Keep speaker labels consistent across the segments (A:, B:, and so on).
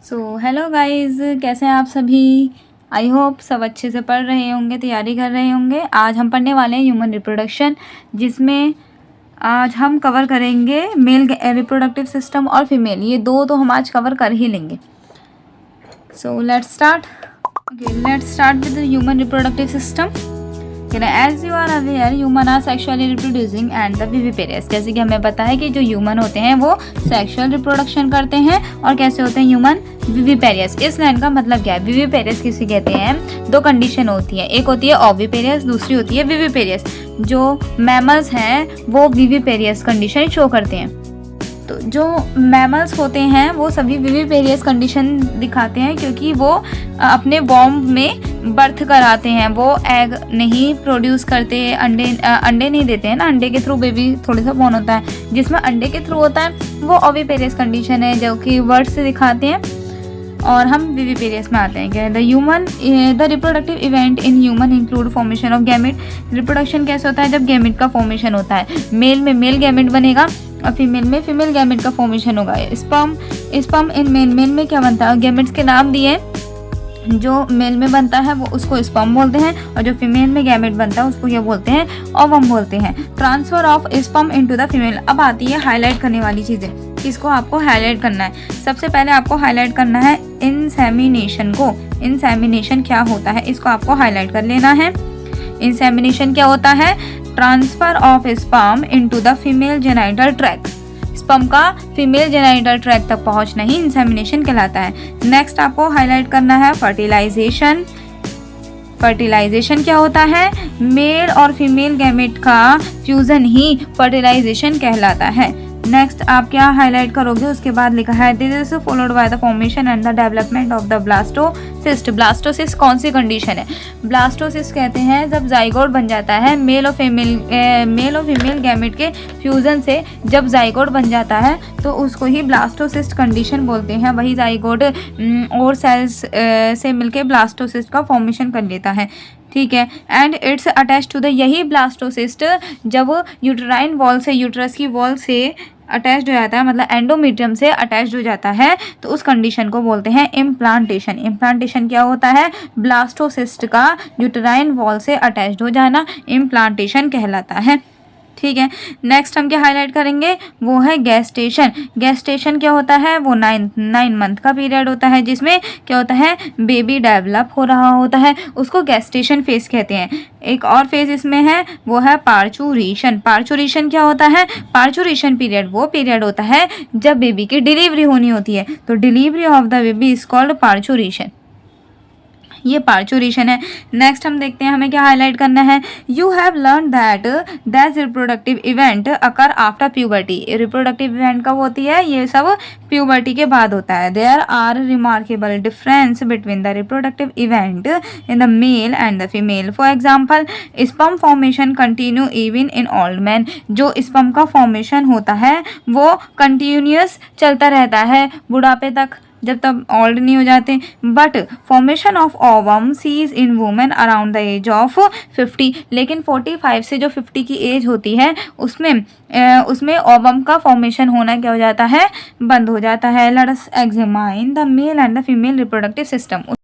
A: So hello guys, कैसे हैं आप सभी। आई होप सब अच्छे से पढ़ रहे होंगे, तैयारी कर रहे होंगे। आज हम पढ़ने वाले हैं ह्यूमन रिप्रोडक्शन, जिसमें आज हम कवर करेंगे मेल रिप्रोडक्टिव सिस्टम और फीमेल। ये दो तो हम आज कवर कर ही लेंगे। So let's start with human reproductive system. As you are aware, human are sexually reproducing and the viviparous. जैसे कि हमें पता है कि जो ह्यूमन होते हैं वो सेक्सुअल रिप्रोडक्शन करते हैं। और कैसे होते हैं ह्यूमन? विविपेरियस। इस लाइन का मतलब क्या है? विविपेरियस किसे कहते हैं? दो कंडीशन होती है, एक होती है ओविपेरियस, दूसरी होती है विविपेरियस। जो मैमल्स हैं वो विविपेरियस कंडीशन शो करते हैं। तो जो मैमल्स होते हैं वो सभी विविपेरियस कंडीशन दिखाते हैं, क्योंकि वो अपने वॉर्म में बर्थ कराते हैं। वो एग नहीं प्रोड्यूस करते, अंडे नहीं देते हैं ना। अंडे के थ्रू बेबी थोड़ा सा बॉर्न होता है। जिसमें अंडे के थ्रू होता है वो ओविपेरियस कंडीशन है, जो कि वर्ड से दिखाते हैं। और हम विविपेरियस में आते हैं। The reproductive event in human include formation of gamete. Reproduction कैसे होता है? जब गैमेट का फॉर्मेशन होता है। मेल में मेल गैमेट बनेगा और फीमेल में फीमेल गैमेट का फॉर्मेशन होगा। स्पर्म इन मेल में क्या बनता है? गैमेट्स के नाम दिए। जो मेल में बनता है वो उसको स्पर्म बोलते हैं, और जो फीमेल में गैमेट बनता है उसको क्या बोलते हैं? ओवम बोलते हैं। Transfer of sperm into the female. अब आती है हाईलाइट करने वाली चीज़ें। इसको आपको हाईलाइट करना है। सबसे पहले आपको हाईलाइट करना है इंसेमिनेशन को। इंसेमिनेशन क्या होता है इसको आपको हाईलाइट कर लेना है। इंसेमिनेशन क्या होता है? Transfer of sperm into the female genital tract. Sperm का फीमेल जेनाइटल ट्रैक्ट तक पहुंचना ही इंसेमिनेशन कहलाता है। नेक्स्ट आपको हाईलाइट करना है फर्टिलाइजेशन। फर्टिलाइजेशन क्या होता है? मेल और फीमेल गैमेट का फ्यूजन ही फर्टिलाइजेशन कहलाता है। नेक्स्ट आप क्या हाईलाइट करोगे? उसके बाद लिखा है this is followed by the formation and the development of the blastocyst. Blastocyst कौन सी कंडीशन है? ब्लास्टोसिस्ट कहते हैं जब जाइगोट बन जाता है मेल और फीमेल गैमेट के फ्यूजन से। जब जाइगोट बन जाता है तो उसको ही ब्लास्टोसिस्ट कंडीशन बोलते हैं। वही जाइगोट और सेल्स से मिलके ब्लास्टोसिस्ट का फॉर्मेशन कर लेता है। ठीक है। And it's attach to the, यही ब्लास्टोसिस्ट जब यूट्राइन वॉल से, यूट्रस की वॉल से अटैच्ड हो जाता है, मतलब एंडोमेट्रियम से अटैच्ड हो जाता है, तो उस कंडीशन को बोलते हैं इम्प्लांटेशन। इम्प्लांटेशन क्या होता है? ब्लास्टोसिस्ट का यूट्राइन वॉल से अटैच्ड हो जाना इम्प्लांटेशन कहलाता है। ठीक है। नेक्स्ट हम क्या हाईलाइट करेंगे? वो है गेस्टेशन। गेस्टेशन क्या होता है? वो 9 मंथ का पीरियड होता है, जिसमें क्या होता है? बेबी डेवलप हो रहा होता है, उसको गेस्टेशन फेज कहते हैं। एक और फेज इसमें है, वो है पार्चुरेशन। पार्चुरेशन क्या होता है? पार्चुरेशन पीरियड वो पीरियड होता है जब बेबी की डिलीवरी होनी होती है, तो delivery of the baby is called parturition. ये पार्चुरेशन है। नेक्स्ट हम देखते हैं हमें क्या हाईलाइट करना है। You have learn that that reproductive event occur after puberty. Reproductive event कब होती है? ये सब प्यूबर्टी के बाद होता है। There are remarkable difference between the reproductive event in the male and the female. For example, sperm formation continue even in old man. जो स्पर्म का फॉर्मेशन होता है वो कंटिन्यूस चलता रहता है बुढ़ापे तक, जब तक ओल्ड नहीं हो जाते। But formation of ovum cease in women around the as of 50। लेकिन 45 से जो 50 की एज होती है उसमें ओवम का फॉर्मेशन होना क्या हो जाता है? बंद हो जाता है। Let us examine the male and the female reproductive system.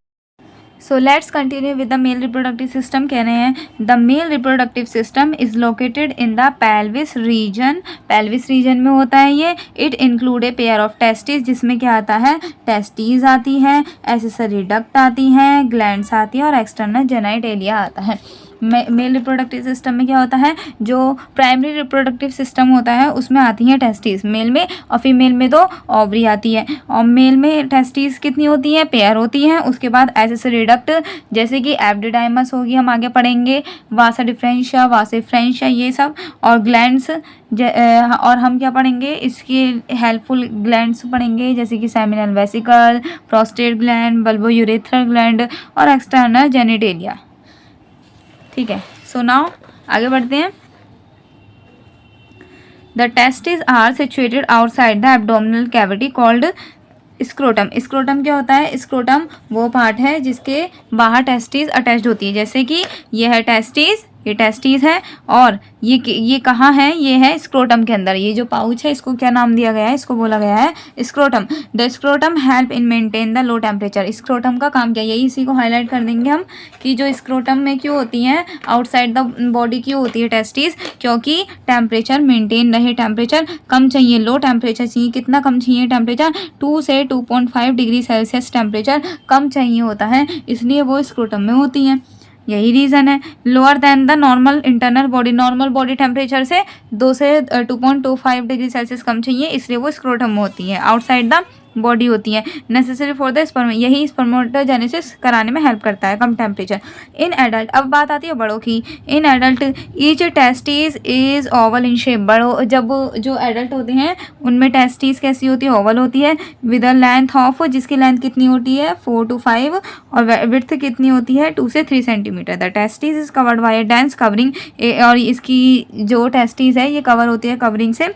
A: So let's continue with the mail reproductive system. कह रहे हैं the mail reproductive system is located in the pelvis region. Pelvis region में होता है ये। It include a pair of testis, जिसमें क्या आता है? टेस्टीज आती हैं, एसेसरी डक्ट आती हैं, ग्लैंड्स आती है और एक्सटर्नल जेनाइटेलिया आता है। मेल रिप्रोडक्टिव सिस्टम में क्या होता है? जो प्राइमरी रिप्रोडक्टिव सिस्टम होता है उसमें आती हैं टेस्टिस मेल में, और फीमेल में तो ओवरी आती है। और मेल में टेस्टिस कितनी होती हैं? पेयर होती हैं। उसके बाद एसेसरी डक्ट, जैसे कि एब्डिडाइमस होगी, हम आगे पढ़ेंगे, वासा डिफरेंशिया, वासिफ्रेंशिया, ये सब, और ग्लैंड्स। और हम क्या पढ़ेंगे? इसके हेल्पफुल ग्लैंड्स पढ़ेंगे, जैसे कि seminal vesicle, prostate gland, bulbourethral gland और एक्सटर्नल जेनिटेलिया। ठीक है। सो नाउ आगे बढ़ते हैं। The testis are situated outside the abdominal cavity called scrotum. Scrotum क्या होता है? स्क्रोटम वो पार्ट है जिसके बाहर टेस्टिस अटैच्ड होती है। जैसे कि यह है टेस्टिस, ये टेस्टिस है, और ये कहाँ है, ये है स्क्रोटम के अंदर। ये जो पाउच है इसको क्या नाम दिया गया है, इसको बोला गया है scrotum. The scrotum help in maintain the low temperature. Scrotum का काम क्या है, यही इसी को हाईलाइट कर देंगे हम कि जो स्क्रोटम में क्यों होती हैं, आउटसाइड द बॉडी क्यों होती है टेस्टिस, क्योंकि टेम्परेचर मेंटेन रहे। टेम्परेचर कम चाहिए, लो टेम्परेचर चाहिए। कितना कम चाहिए टेम्परेचर, 2 से 2.5 डिग्री सेल्सियस टेम्परेचर कम चाहिए होता है, इसलिए वो स्क्रोटम में होती हैं। यही रीज़न है। Lower than the normal internal body, normal body temperature से 2 से 2.25 डिग्री सेल्सियस कम चाहिए, इसलिए वो स्क्रोटम में होती है, आउटसाइड द बॉडी होती है। नेसेसरी फॉर द स्पर्म, यही स्पर्मेटोजेनेसिस कराने में हेल्प करता है, कम टेम्परेचर। इन एडल्ट, अब बात आती है बड़ों की। In adult each testis is oval in shape. बड़ों, जब जो एडल्ट होते हैं उनमें टेस्टिस कैसी होती है, ओवल होती है, विद अ लेंथ ऑफ, जिसकी लेंथ कितनी होती है 4 to 5, और विड्थ कितनी होती है 2 से 3 centimetre. The testis is covered bye dense covering, और इसकी जो टेस्टिस है ये कवर होती है कवरिंग से।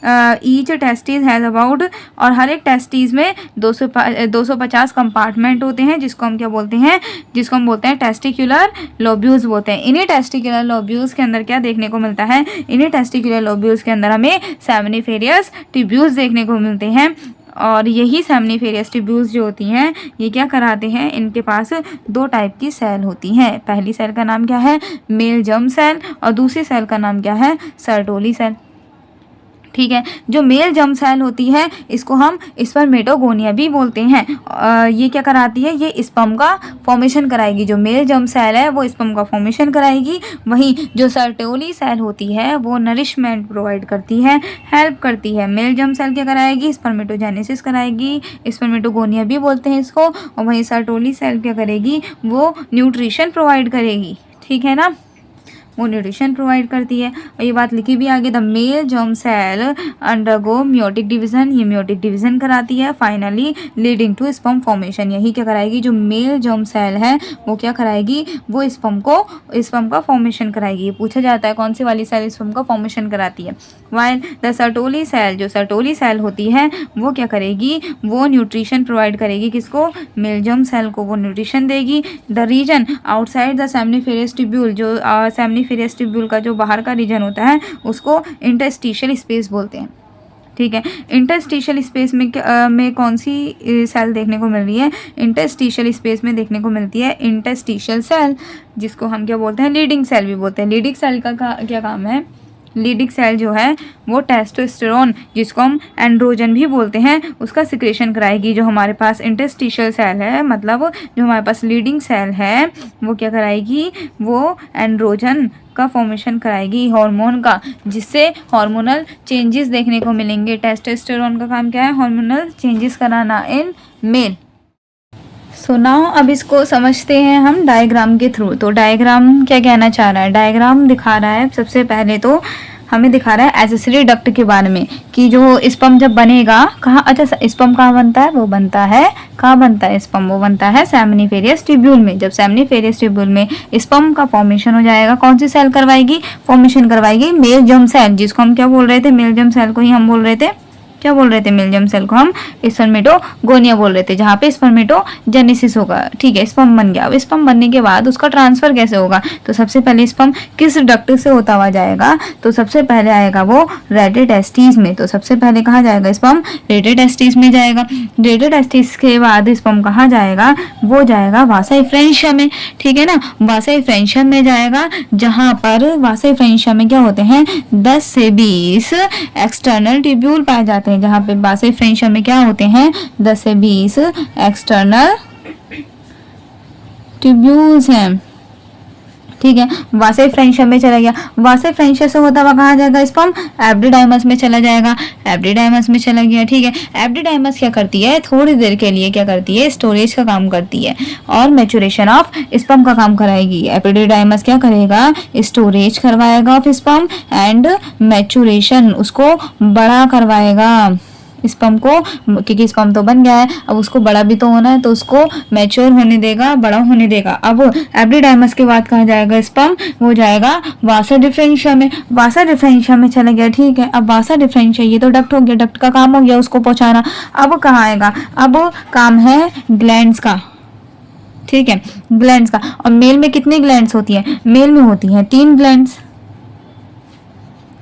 A: ईच टेस्टिस हैज़ अबाउट, और हर एक टेस्टिस में 250 कंपार्टमेंट होते हैं, जिसको हम क्या बोलते हैं, जिसको हम बोलते हैं टेस्टिकुलर लोब्यूल्स बोलते हैं। इन्हीं टेस्टिकुलर लोब्यूल्स के अंदर क्या देखने को मिलता है, इन्हीं टेस्टिकुलर लोब्यूल्स के अंदर हमें सेमिनिफेरियस ट्यूब्यूल्स देखने को मिलते हैं। और यही सेमिनिफेरियस ट्यूब्यूल्स जो होती हैं ये क्या कराते हैं, इनके पास 2 टाइप की सेल होती हैं। पहली सेल का नाम क्या है, मेल जर्म सेल, और दूसरी सेल का नाम क्या है, सर्टोली सेल। ठीक है, जो मेल जर्म सेल होती है इसको हम स्पर्मेटोगोनिया भी बोलते हैं। ये क्या कराती है, ये स्पर्म का फॉर्मेशन कराएगी। जो मेल जर्म सेल है वो स्पर्म का फॉर्मेशन कराएगी, वहीं जो सर्टोली सेल होती है वो नरिशमेंट प्रोवाइड करती है, हेल्प करती है। मेल जर्म सेल क्या कराएगी, स्पर्मेटोजेनेसिस कराएगी, स्पर्मेटोगोनिया भी बोलते हैं इसको, और वहीं सर्टोली सेल क्या करेगी, वो न्यूट्रिशन प्रोवाइड करेगी। ठीक है ना, वो न्यूट्रिशन प्रोवाइड करती है। और ये बात लिखी भी आगे, the male germ cell undergo meiotic division, ये म्योटिक डिवीजन कराती है, finally leading to sperm formation. यही क्या कराएगी, जो मेल जर्म सेल है वो क्या कराएगी, वो स्पर्म का फॉर्मेशन कराएगी। ये पूछा जाता है कौन सी वाली सेल स्पर्म का फॉर्मेशन कराती है। वाइल द सर्टोली सेल, जो सर्टोली सेल होती है वो क्या करेगी, वो न्यूट्रिशन प्रोवाइड करेगी, किसको, मेल जर्म सेल को वो न्यूट्रिशन देगी। The region outside the seminiferous tubule, जो सेमिनिफेरियस ट्यूब्यूल का जो बाहर का रीजन होता है उसको इंटरस्टिशियल स्पेस बोलते हैं। ठीक है, इंटरस्टिशियल स्पेस में कौन सी सेल देखने को मिल रही है, इंटरस्टिशियल स्पेस में देखने को मिलती है इंटरस्टिशियल सेल, जिसको हम क्या बोलते हैं, लीडिंग सेल भी बोलते हैं। लीडिंग सेल का क्या काम है, लीडिंग सेल जो है वो टेस्टोस्टेरोन, जिसको हम एंड्रोजन भी बोलते हैं, उसका सिक्रेशन कराएगी। जो हमारे पास इंटरस्टिशियल सेल है, मतलब जो हमारे पास लीडिंग सेल है वो क्या कराएगी, वो एंड्रोजन का फॉर्मेशन कराएगी, हार्मोन का, जिससे हार्मोनल चेंजेस देखने को मिलेंगे। टेस्टोस्टेरोन का काम क्या है, हार्मोनल चेंजेस कराना इन मेल। सो नाउ अब इसको समझते हैं हम डायग्राम के थ्रू। तो डायग्राम क्या कहना चाह रहा है, डायग्राम दिखा रहा है सबसे पहले तो हमें दिखा रहा है एक्सेसरी डक्ट के बारे में, कि जो स्पर्म जब बनेगा कहाँ, अच्छा स्पर्म कहाँ बनता है, वो बनता है, कहाँ बनता है स्पर्म, वो बनता है सेमिनिफेरियस ट्यूब्यूल में। जब सेमिनिफेरियस ट्यूब्यूल में स्पर्म का फॉर्मेशन हो जाएगा, कौन सी सेल करवाएगी, फॉर्मेशन करवाएगी मेल जर्म सेल, जिसको हम क्या बोल रहे थे, मेल जर्म सेल को ही हम बोल रहे थे, क्या बोल रहे थे, मेल जर्म सेल को हम स्पर्मेटोगोनिया बोल रहे थे, जहाँ पे स्पर्मेटोजेनेसिस होगा। ठीक है, स्पर्म बन गया। अब स्पर्म बनने के बाद उसका ट्रांसफर कैसे होगा, तो सबसे पहले स्पर्म किस डक्ट से होता हुआ जाएगा, तो सबसे पहले आएगा वो रेडिटेस्टिस में। तो सबसे पहले कहाँ जाएगा स्पर्म, रेडिटेस्टिस में जाएगा। रेडिटेस्टिस के बाद स्पर्म कहाँ जाएगा, वो जाएगा वासा एफ्रेंशिया में। ठीक है ना, वासा एफ्रेंशिया में जाएगा, जहाँ पर वासा एफ्रेंशिया में क्या होते हैं 10 से 20 एक्सटर्नल ट्यूब्यूल पाए जाते हैं, जहाँ पे वासा एफ्रेंशिया में क्या होते हैं 10 से 20 एक्सटर्नल ट्यूब्यूल्स हैं। ठीक है, वासा एफ्रेंशिया में चला गया। वासा एफ्रेंशिया से होता हुआ कहाँ जाएगा स्पर्म, एब्डिडाइमस में चला जाएगा। एब्डिडाइमस में चला गया। ठीक है, एब्डिडाइमस क्या करती है, थोड़ी देर के लिए क्या करती है, स्टोरेज का काम करती है और मैच्योरेशन ऑफ स्पर्म का काम कराएगी। एब्डिडाइमस क्या करेगा, स्टोरेज करवाएगा ऑफ स्पर्म एंड मैच्योरेशन, उसको बड़ा करवाएगा स्पर्म को, क्योंकि स्पर्म तो बन गया है, अब उसको बड़ा भी तो होना है, तो उसको मैच्योर होने देगा, बड़ा होने देगा। अब एब्डिडाइमस के बाद कहाँ जाएगा स्पर्म, वो जाएगा वासा डिफरेंशिया में। वासा डिफरेंशिया में चला गया। ठीक है, अब वासा डिफरेंशिया ये तो डक्ट हो गया, डक्ट का काम हो गया उसको पहुंचाना। अब कहाँ आएगा, अब काम है ग्लैंड्स का। ठीक है, ग्लैंड्स का। और मेल में कितनी ग्लैंड्स होती है? मेल में होती है 3 ग्लैंड्स,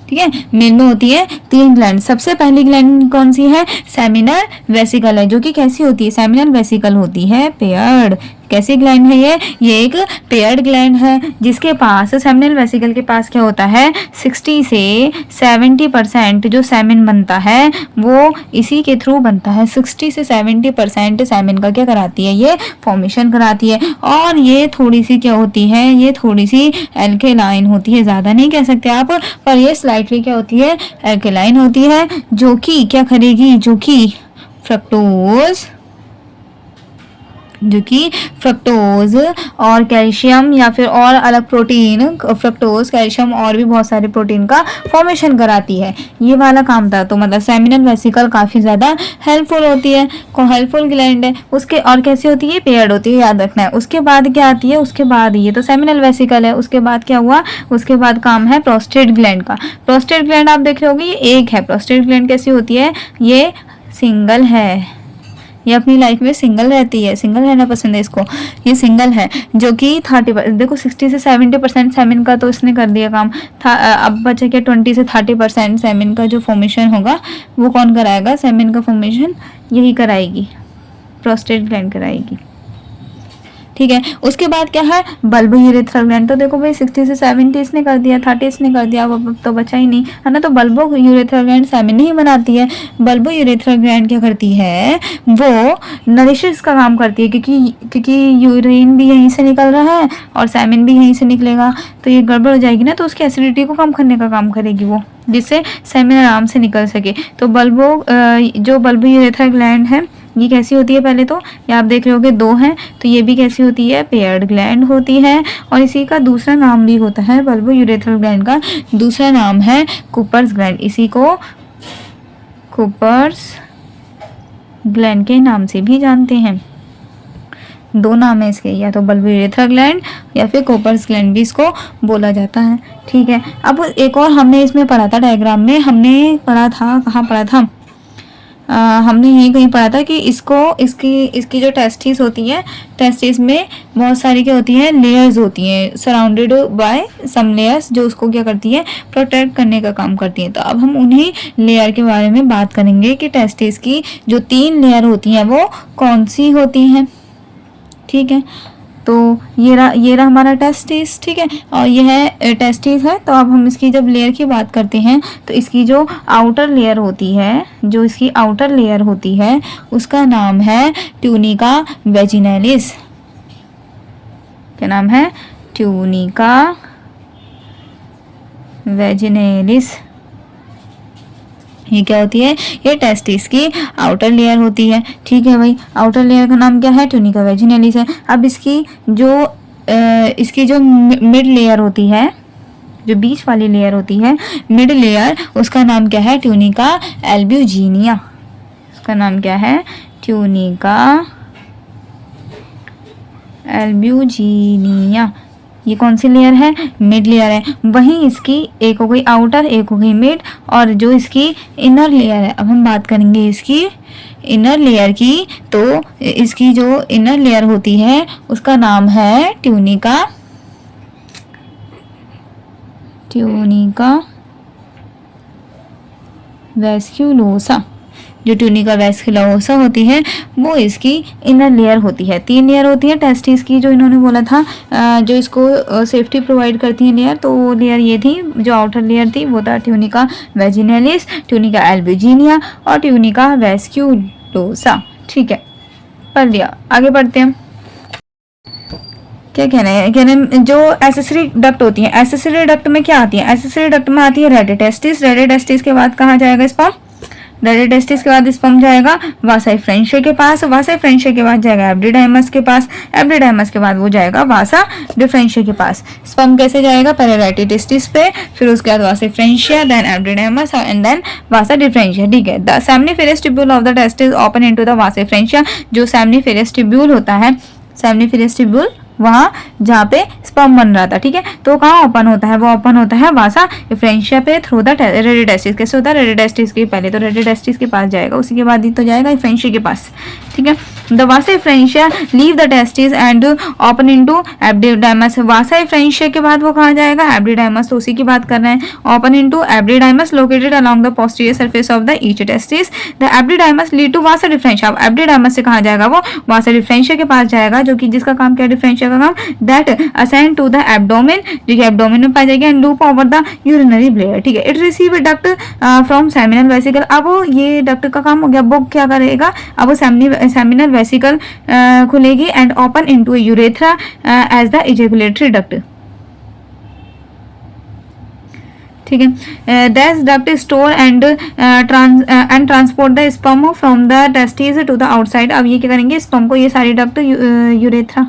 A: ठीक है, मेल में होती है 3 ग्लैंड। सबसे पहली ग्लैंड कौन सी है? सेमिनल वेसिकल है, जो कि कैसी होती है? सेमिनल वेसिकल होती है पेयर्ड। कैसी ग्लैंड है ये एक पेयर्ड ग्लैंड है, जिसके पास सेमिनल वेसिकल के पास क्या होता है? 60 से 70% जो सेमिन बनता है वो इसी के थ्रू बनता है। 60 से 70% सेमिन का क्या कराती है? ये फॉर्मेशन कराती है। और ये थोड़ी सी क्या होती है? ये थोड़ी सी एल्केलाइन होती है, ज़्यादा नहीं कह सकते आप, पर ये स्लाइटली क्या होती है? एल्केलाइन होती है, जो कि क्या करेगी? जो कि फ्रक्टोज और कैल्शियम या फिर और अलग प्रोटीन, फ्रक्टोज, कैल्शियम और भी बहुत सारे प्रोटीन का फॉर्मेशन कराती है। ये वाला काम था। तो मतलब सेमिनल वेसिकल काफ़ी ज़्यादा हेल्पफुल होती है, हेल्पफुल ग्लैंड है उसके। और कैसी होती है? पेयर्ड होती है, याद रखना है। उसके बाद क्या आती है? उसके बाद ये तो सेमिनल वेसिकल है, उसके बाद क्या हुआ? उसके बाद काम है प्रोस्टेट ग्लैंड का। प्रोस्टेट ग्लैंड आप देख रहे होगे, ये एक है। प्रोस्टेट ग्लैंड कैसी होती है? ये सिंगल है, ये अपनी लाइफ में सिंगल रहती है, सिंगल रहना पसंद है इसको। ये सिंगल है, जो कि 30 देखो 60 से 70% सेमिन का तो इसने कर दिया काम था। अब बचा क्या? 20 से 30% सेमिन का जो फॉर्मेशन होगा वो कौन कराएगा? सेमिन का फॉर्मेशन यही कराएगी, प्रोस्टेट ग्लैंड कराएगी, ठीक है। उसके बाद क्या है? Bulb urethral gland. तो देखो भाई 60 से 70 इसने कर दिया, 30 इसने कर दिया, अब तो बचा ही नहीं है ना। तो बल्बो यूरेथ्रल ग्लैंड सेमिन नहीं बनाती है। बल्बो यूरेथ्रल ग्लैंड क्या करती है? वो नरिशेस का काम करती है, क्योंकि यूरिन भी यहीं से निकल रहा है और सेमिन भी यहीं से निकलेगा, तो ये गड़बड़ हो जाएगी ना। तो उसकी एसिडिटी को कम करने का काम करेगी वो, जिससे सेमिन आराम से निकल सके। तो जो बल्बो यूरेथ्रल ग्लैंड है ये कैसी होती है? पहले तो ये आप देख रहे होगे 2 हैं, तो ये भी कैसी होती है? पेयर्ड ग्लैंड होती है। और इसी का दूसरा नाम भी होता है, बल्बो यूरेथ्रल ग्लैंड का दूसरा नाम है कूपर्स ग्लैंड। इसी को कूपर्स ग्लैंड के नाम से भी जानते हैं। 2 नाम है इसके, या तो बल्बो यूरेथ्रल ग्लैंड या फिर कूपर्स ग्लैंड भी इसको बोला जाता है, ठीक है। अब एक और हमने इसमें पढ़ा था, डायग्राम में हमने पढ़ा था, कहाँ पढ़ा था? हमने यही कहीं पढ़ा था कि इसकी जो टेस्टिस होती है, टेस्टिस में बहुत सारी क्या होती है? लेयर्स होती हैं, सराउंडेड बाय सम लेयर्स, जो उसको क्या करती है? प्रोटेक्ट करने का काम करती हैं। तो अब हम उन्हीं लेयर के बारे में बात करेंगे कि टेस्टिस की जो 3 लेयर होती हैं वो कौन सी होती हैं, ठीक है। तो ये रहा हमारा टेस्टिस, ठीक है। और ये है टेस्टिस है। तो अब हम इसकी जब लेयर की बात करते हैं तो इसकी जो आउटर लेयर होती है, उसका नाम है ट्यूनिका वेजिनैलिस। क्या नाम है? ट्यूनिका वेजिनैलिस। ये क्या होती है? ये टेस्टिस की आउटर लेयर होती है, ठीक है भाई। आउटर लेयर का नाम क्या है? ट्यूनिका वेजिनैलिस है। अब इसकी जो मिड लेयर होती है, जो बीच वाली लेयर होती है, मिड लेयर, उसका नाम क्या है? Tunica albuginea. उसका नाम क्या है? Tunica albuginea. ये कौन सी लेयर है? मिड लेयर है। वहीं इसकी एक हो गई आउटर, एक हो गई मिड, और जो इसकी इनर लेयर है, अब हम बात करेंगे इसकी इनर लेयर की। तो इसकी जो इनर लेयर होती है उसका नाम है ट्यूनिका वैस्कुलोसा। जो ट्यूनिका वैस्कुलोसा होती है वो इसकी इनर लेयर होती है। 3 लेयर होती है टेस्टिस की, जो इन्होंने बोला था, जो इसको सेफ्टी प्रोवाइड करती है लेयर। तो वो लेयर ये थी, जो आउटर लेयर थी वो था ट्यूनिका वेजिनैलिस, ट्यूनिका एल्ब्यूजिनिया और ट्यूनिका वैस्कुलोसा, ठीक है। पढ़ लिया, आगे बढ़ते हैं। क्या कहना है? जो एसेसरी डक्ट होती है, एसेसरी डक्ट में क्या आती है? एसेसरी डक्ट में आती है रेडिटेस्टिस। रेडिटेस्टिस के बाद कहाँ जाएगा स्पर्म? रेडिटेस्टिस के बाद स्पर्म जाएगा वासा डिफरेंशिया के पास। वासा डिफरेंशिया के बाद जाएगा एब्डिडाइमस के पास। एब्डिडाइमस के बाद वो जाएगा वासा डिफरेंशिया के पास। स्पर्म कैसे जाएगा? पहले रेडिटेस्टिस पे, फिर उसके बाद vasa differentia, then epididymis and then vasa differentia, ठीक है। The seminiferous tubule of the testis open into the vasa differentia. जो सेमिनिफेरस ट्यूब्यूल होता है, सेमिनिफेरस ट्यूब्यूल वहाँ जहाँ पे स्पर्म बन रहा था, ठीक है, तो कहाँ ओपन होता है? वो ओपन होता है वासा डिफरेंशिया पे थ्रू द रेडिटेस्टिस। कैसे होता है? रेडिटेस्टिस के पहले तो रेडिटेस्टिस के पास जाएगा, उसी के बाद ही तो जाएगा डिफरेंशिया के पास, ठीक है। The vasa differentia leave the testis and open into epididymis. Vasa differentia के बाद वो कहाँ जाएगा, एब्डिडाइमस, तो उसी की बात कर रहे हैं। Open into epididymis located along the posterior surface of the each testis. The epididymis lead to vasa differentia. अब एब्डिडाइमस से कहाँ जाएगा, वो वासा डिफरेंशिया के पास जाएगा, जो कि जिसका काम क्या है, डिफरेंशिया का काम, that ascend to the abdomen, जो कि एब्डोमेन में पाई जाएगी, and loop over the urinary bladder. ठीक है, it receive duct from seminal vesicle. अब ये डक्ट का काम हो गया, वो क्या करेगा, अब वो सेमिनल वेसिकल खुलेगी and open into urethra as the ejaculatory duct. ठीक है, these duct store and transport the sperm from the testis to the outside. अब ये क्या करेंगे, स्पर्म को, ये सारी डक्ट यूरेथ्रा,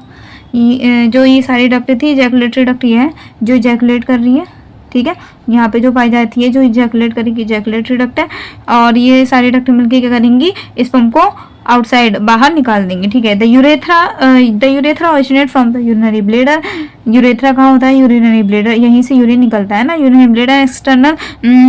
A: जो ये सारी डक्ट थी, इजैकुलेटरी डक्ट ये है जो इजैकुलेट कर रही है। ठीक है, यहाँ पे जो पाई जाती है, जो इजैकुलेट करेगी, इजैकुलेटरी डक्ट है, और ये सारी डक्ट मिलके क्या करेंगी, स्पर्म को आउटसाइड, बाहर निकाल देंगे। ठीक है, the urethra originate from the urinary bladder. Urethra कहाँ होता है, यूरिनरी ब्लैडर, यहीं से यूरिन निकलता है ना, urinary bladder external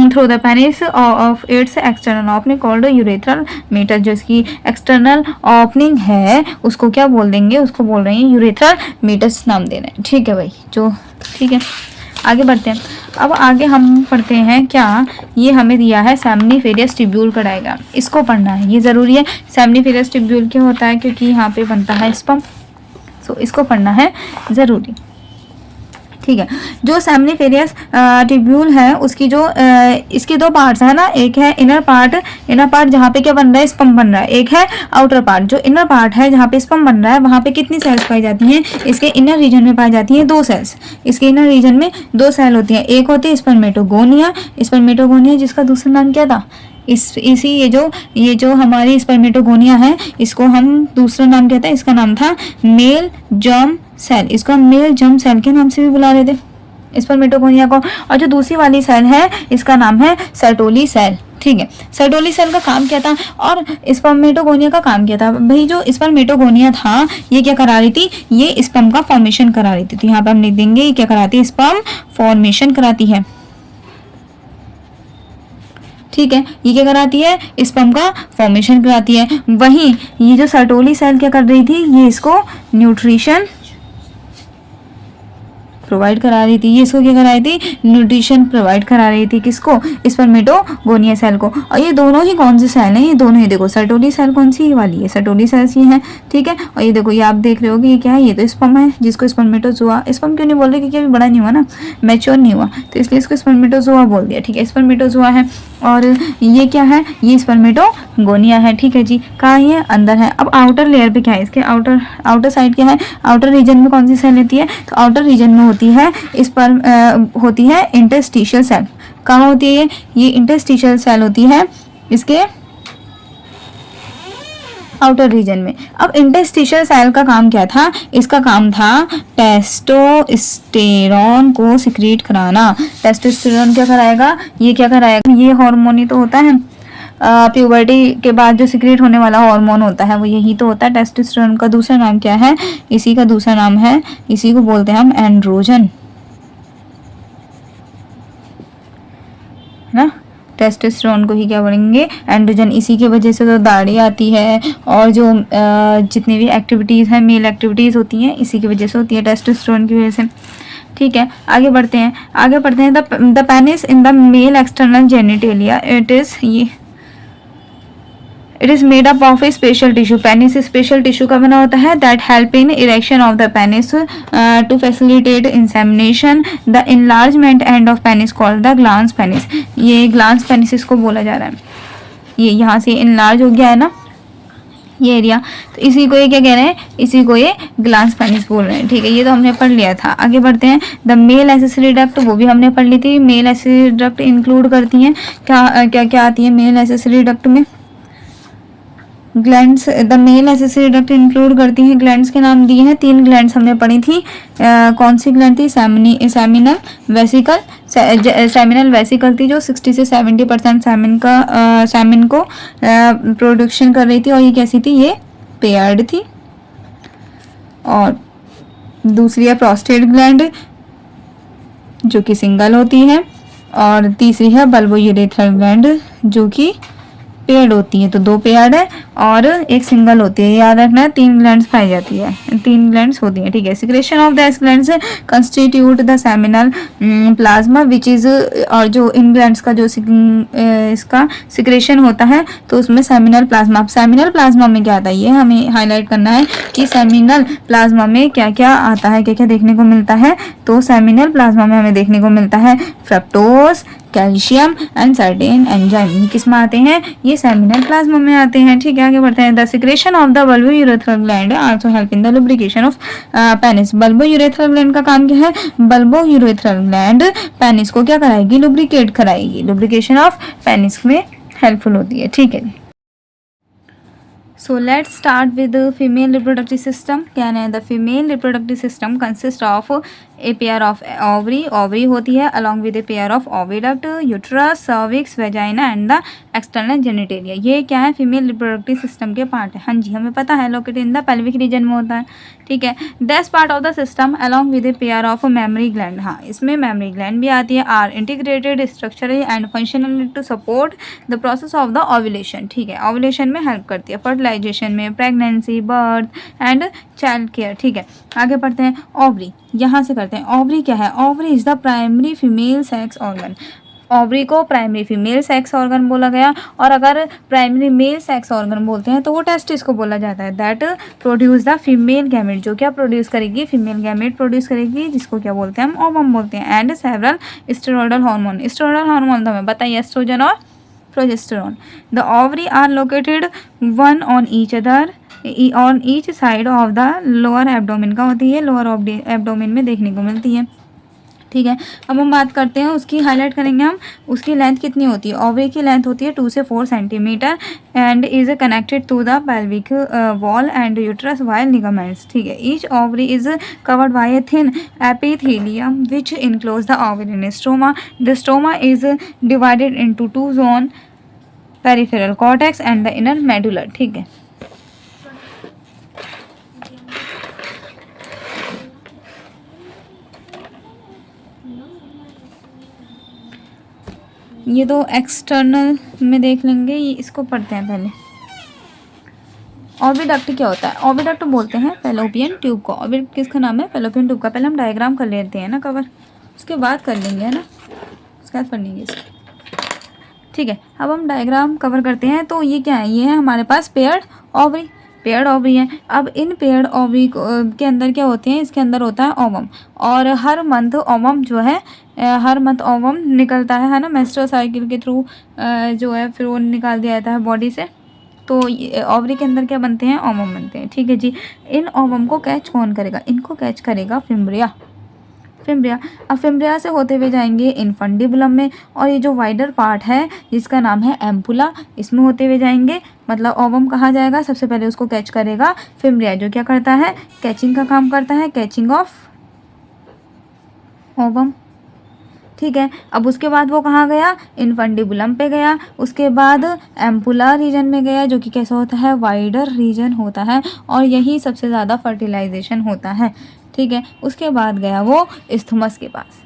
A: through the penis of its external opening called urethral meatus. जो इसकी एक्सटर्नल ओपनिंग है उसको क्या बोल देंगे, उसको बोल रहे हैं यूरेथ्रल मीटर्स नाम देना है। ठीक है भाई, जो ठीक है, आगे बढ़ते हैं। अब आगे हम पढ़ते हैं क्या, ये हमें दिया है सेमनीफेरस ट्यूब्यूल का डायग्राम, इसको पढ़ना है, ये ज़रूरी है। सेमनीफेरस ट्यूब्यूल क्यों होता है, क्योंकि यहाँ पे बनता है स्पर्म, सो इसको पढ़ना है ज़रूरी। ठीक है, जो सेमनीफेरस ट्यूब्यूल है उसकी जो इसके दो पार्ट्स है ना, एक है इनर पार्ट जहाँ पे क्या बन रहा है, स्पर्म बन रहा है, एक है आउटर पार्ट। जो इनर पार्ट है जहाँ पे स्पर्म बन रहा है, वहाँ पे कितनी सेल्स पाई जाती हैं, इसके इनर रीजन में पाई जाती हैं 2 सेल्स। इसके इनर रीजन में 2 सेल होती हैं, एक होती है स्पर्मेटोगोनिया, जिसका दूसरा नाम क्या था, ये जो हमारी स्पर्मेटोगोनिया है, इसको हम दूसरा नाम कहते हैं, इसका नाम था मेल जर्म सेल। इसको हम मेल जर्म सेल के नाम से भी बुला रहे थे स्पर्मेटोगोनिया को। और जो दूसरी वाली सेल है, इसका नाम है सर्टोली सेल। ठीक है, सर्टोली सेल का काम क्या था और स्पर्मेटोगोनिया का काम क्या था भाई। जो स्पर्मेटोगोनिया था, ये क्या करा रही थी, ये स्पर्म का फॉर्मेशन करा रही थी। तो यहाँ पे हम लिख देंगे, ये क्या कराती है, स्पर्म फॉर्मेशन कराती है। ठीक है, ये क्या कराती है, स्पर्म का फॉर्मेशन कराती है। वहीं ये जो सर्टोली सेल क्या कर रही थी, ये इसको न्यूट्रिशन प्रोवाइड करा रही थी। ये इसको क्या करा रही थी, न्यूट्रिशन प्रोवाइड करा रही थी, किसको, स्पर्मेटोगोनिया सेल को। और ये दोनों ही कौन से सेल हैं, ये दोनों ही देखो, सर्टोली सेल कौन सी, ये वाली है, सर्टोली सेल्स ये हैं। ठीक है, और ये देखो, ये आप देख रहे हो कि ये क्या है, ये तो स्पर्म है, जिसको स्पर्मेटोजोआ, स्पर्म क्यों नहीं बोल रहे, क्योंकि अभी बड़ा नहीं हुआ ना, मैच्योर नहीं हुआ, तो इसलिए इसको स्पर्मेटोजोआ बोल दिया। ठीक है, स्पर्मेटोजोआ है, और ये क्या है, ये स्पर्मेटोगोनिया है। ठीक है जी, कहाँ ये अंदर है। अब आउटर लेयर पे क्या है, इसके आउटर साइड क्या है, आउटर रीजन में कौन सी सेल होती है, तो आउटर रीजन में होती है होती है इंटरस्टिशियल सेल। कहाँ होती है ये इंटरस्टिशियल सेल होती है इसके आउटर रीजन में। अब इंटरस्टिशियल सेल का काम क्या था, इसका काम था टेस्टोस्टेरोन को सिक्रीट कराना। टेस्टोस्टेरोन क्या कराएगा, ये क्या कराएगा, ये हार्मोन ही तो होता है, प्यूबर्टी के बाद जो सिक्रेट होने वाला हार्मोन होता है वो यही तो होता है। टेस्टोस्टेरोन का दूसरा नाम क्या है, इसी का दूसरा नाम है, इसी को बोलते हैं हम एंड्रोजन, है ना। टेस्टोस्टेरोन को ही क्या बोलेंगे, एंड्रोजन। इसी की वजह से तो दाढ़ी आती है और जो जितनी भी एक्टिविटीज़ हैं, मेल एक्टिविटीज़ होती हैं, इसी की वजह से होती है, टेस्टोस्टेरोन की वजह से। ठीक है, आगे बढ़ते हैं। The penis in the male external genitalia, it is made up of a special tissue. Penis special tissue का बना होता है, that help in erection of the penis to facilitate insemination. The enlargement end of penis called the glans penis. ये glans penis इसको बोला जा रहा है, ये यहाँ से इनलार्ज हो गया है ना ये एरिया, तो इसी को ये क्या कह रहे हैं, इसी को ये ग्लांस पेनिस बोल रहे हैं। ठीक है, ये तो हमने पढ़ लिया था। आगे बढ़ते हैं। द मेल एक्सेसरी डक्ट, वो भी हमने पढ़ ली थी। मेल एक्सेसरी डक्ट इंक्लूड करती हैं क्या क्या आती है मेल एक्सेसरी डक्ट में, glands. The male accessory duct include करती हैं, ग्लैंड्स के नाम दिए हैं, 3 ग्लैंड्स हमने पढ़ी थी। कौन सी ग्लैंड थी, सेमिनल वेसिकल। सेमिनल वेसिकल थी जो 60 से 70% सेमिन को प्रोडक्शन कर रही थी, और ये कैसी थी, ये पेयर्ड थी। और दूसरी है प्रोस्टेट ग्लैंड जो कि सिंगल होती है, और तीसरी है बल्बोयूरेथ्रल ग्लैंड जो कि पेयर्ड होती है तो 2 पेयर्ड है और एक सिंगल होती है, याद रखना है। 3 ग्लैंड्स पाई जाती है, 3 ग्लैंड्स होती है, ठीक है। Secretion of the glands constitute the seminal plasma which is, और जो इन ग्लैंड्स का जो इसका सिक्रेशन होता है तो उसमें सेमिनल प्लाज्मा। अब सेमिनल प्लाज्मा में क्या आता है ये हमें हाईलाइट करना है कि सेमिनल प्लाज्मा में क्या क्या आता है, क्या क्या देखने को मिलता है। तो सेमिनल प्लाज्मा में हमें देखने को मिलता है fructose, calcium and certain enzyme. ये किस में आते हैं, ये सेमिनल प्लाज्मा में आते हैं, ठीक है। आगे बढ़ते हैं। The secretion of the bulbourethral gland also help in the lubrication of penis. Bulbourethral gland का काम क्या है, बल्बोयूरेथ्रल ग्लैंड पेनिस को क्या कराएगी, लुब्रिकेट कराएगी, लुब्रिकेशन ऑफ पेनिस में हेल्पफुल होती है, ठीक है। So let's start with the female reproductive system. क्या है, the female reproductive system consists of a pair of ovary होती है along with a pair of oviduct, uterus, cervix, vagina and the external genitalia। ये क्या है, female reproductive system के part है। हाँ जी, हमें पता है located in the pelvic region में होता है, ठीक है। This part of the system along with a pair of mammary gland, हाँ इसमें मेमरी ग्लैंड भी आती है, are integrated structurally and functionally to support the process of the ovulation, ठीक है। ओव्यूलेशन में हेल्प करती है, फर्टिलाइजेशन में, pregnancy, birth and child care, ठीक है। आगे पढ़ते हैं। ओवरी, यहाँ से करते हैं। ओवरी क्या है, ovary is the primary female sex organ. Ovary को प्राइमरी फीमेल सेक्स ऑर्गन बोला गया, और अगर प्राइमरी मेल सेक्स ऑर्गन बोलते हैं तो वो टेस्टिस को बोला जाता है। That produce the female gamete, जो क्या प्रोड्यूस करेगी, फीमेल गैमेट प्रोड्यूस करेगी, जिसको क्या बोलते हैं हम, ओवम बोलते हैं। And several steroidal hormone, steroidal hormone तो हमें बताइए, एस्ट्रोजन और progesterone. The ovary are located one on each other on each side of the lower abdomen का होती है, लोअर एब्डोमेन में देखने को मिलती है, ठीक है। अब हम बात करते हैं उसकी, हाईलाइट करेंगे हम, उसकी लेंथ कितनी होती है। ओवरी की लेंथ होती है 2 से 4 centimetre and is connected to the pelvic wall and uterus while ligaments, ठीक है। Each ovary is covered by a thin epithelium which enclose the ovarian stroma. The stroma is divided into 2 zone, peripheral cortex and the inner medulla, ठीक है। ये तो external में देख लेंगे, ये इसको पढ़ते हैं पहले। ओविडक्ट क्या होता है, ओविडक्ट बोलते हैं फैलोपियन ट्यूब को। ओविडक्ट किसका नाम है, फैलोपियन ट्यूब का। पहले हम डायग्राम कर लेते हैं ना कवर, उसके बाद कर लेंगे, है ना, उसके बाद पढ़ लेंगे इसको, ठीक है। अब हम डायग्राम कवर करते हैं। तो ये क्या है, ये है हमारे पास पेयर्ड ओवरी, पेयर्ड ओवरी है। अब इन पेयर्ड ओवरी के अंदर क्या होते हैं, इसके अंदर होता है ओवम, और हर मंथ ओवम जो है, हर मंथ ओवम निकलता है ना, मेंस्ट्रुअल साइकिल के थ्रू जो है फिर वो निकाल दिया जाता है बॉडी से। तो ओवरी के अंदर क्या बनते हैं, ओवम बनते हैं, ठीक है जी। इन ओवम को कैच कौन करेगा, इनको कैच करेगा फिम्ब्रिया, फिम्ब्रिया। अब फिम्ब्रिया से होते हुए जाएंगे इनफंडिबुलम में, और ये जो वाइडर पार्ट है जिसका नाम है एम्पुला, इसमें होते हुए जाएंगे, मतलब ओवम कहाँ जाएगा, सबसे पहले उसको कैच करेगा फिम्ब्रिया, जो क्या करता है, कैचिंग का काम करता है, कैचिंग ऑफ ओवम, ठीक है। अब उसके बाद वो कहाँ गया, इनफंडिबुलम पे गया, उसके बाद एम्पुला रीजन में गया, जो कि कैसा होता है, वाइडर रीजन होता है, और यही सबसे ज़्यादा फर्टिलाइजेशन होता है, ठीक है। उसके बाद गया वो इस्थमस के पास,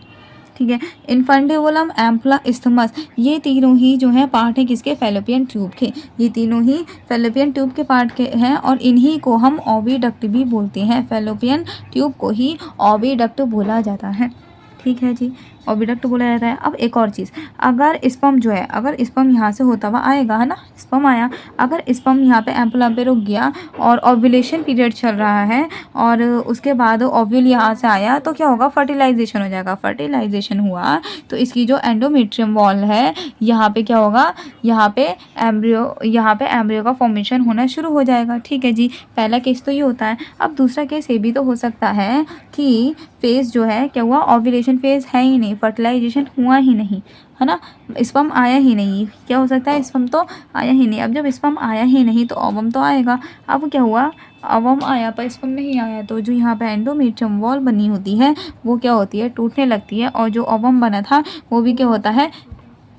A: ठीक है। इनफंडिबुलम, एम्पुला, इस्थमस, ये तीनों ही जो है पार्ट हैं किसके, फैलोपियन ट्यूब के। ये तीनों ही फैलोपियन ट्यूब के पार्ट के हैं, और इन्हीं को हम ओविडक्ट भी बोलते हैं। फैलोपियन ट्यूब को ही ओविडक्ट बोला जाता है, ठीक है जी, ओविडक्ट बोला जाता है। अब एक और चीज़, अगर स्पर्म जो है, अगर स्पर्म यहाँ से होता हुआ आएगा, है ना, स्पर्म आया, अगर स्पर्म यहाँ पे एम्पुला पे रुक गया और ओव्यूलेशन पीरियड चल रहा है, और उसके बाद ओव्यूल यहाँ से आया, तो क्या होगा, फर्टिलाइजेशन हो जाएगा। फर्टिलाइजेशन हुआ तो इसकी जो एंडोमेट्रियम वॉल है, यहाँ पे क्या होगा, यहाँ पे एम्ब्रियो का फॉर्मेशन होना शुरू हो जाएगा, ठीक है जी। पहला केस तो ये होता है। अब दूसरा केस ये भी तो हो सकता है कि फेज जो है क्या हुआ, ओव्यूलेशन फेज है ही नहीं, फर्टिलाइजेशन हुआ ही नहीं, है ना, स्पर्म आया ही नहीं, क्या हो सकता है, स्पर्म तो आया ही नहीं। अब जब स्पर्म आया ही नहीं तो ओवम तो आएगा। अब क्या हुआ, ओवम आया पर स्पर्म नहीं आया, तो जो यहाँ पे एंडोमेट्रियम वॉल बनी होती है वो क्या होती है, टूटने लगती है, और जो ओवम बना था वो भी क्या होता है,